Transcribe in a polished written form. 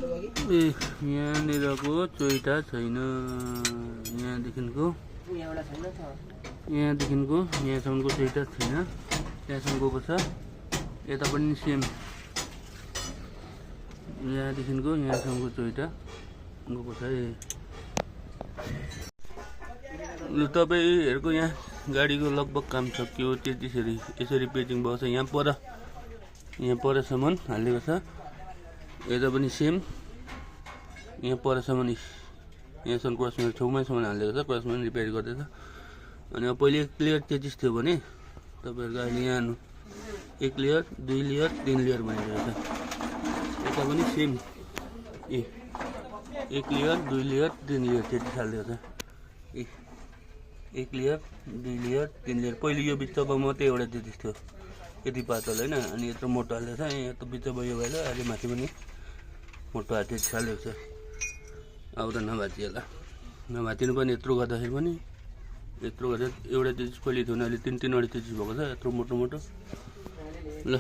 यहाँनिरको चोइटा छैन। यहाँदेखिको यहाँसम्मको चोइटा छैन। त्यहाँसम्म गएको छ। यता पनि सेम यहाँदेखिको यहाँसम्मको चोइटा गएको छ। लु तपाईँहरूको यहाँ गाडीको लगभग काम सकियो। त्यसरी यसरी पेजिङ भएको छ। यहाँ परसम्म हालेको छ। यता पनि सेम यहाँ परसम्म यहाँसम्म क्रसमा छेउमासम्म हालेको छ। क्रसमा रिपेयर गर्दैछ। अनि अब पहिले क्लियर तेजिस थियो भने तपाईँहरूको अहिले यहाँ 1 लेयर 2 लेयर 3 लेयर भनिरहेको छ। यता पनि सेम 1 लेयर 2 लेयर 3 लेयर तेजिस हालिदिएको छ। 1 लेयर 2 लेयर 3 लेयर। पहिले यो बिचमा मात्रै एउटा तेजिस थियो, यति पातल होइन। अनि यत्रो मोटो हालेको छ। यहाँ त बिचमा यो भएर अहिले माथि पनि मोटो तेजिस हालेको छ। अब त नभाँचिएला। नभाँचिनु पनि यत्रो गर्दाखेरि पनि यत्रो गर्दा एउटा तेजिस पहिले थियो भने अहिले 3-3 वटा तेजिस भएको छ। यत्रो मोटो ल।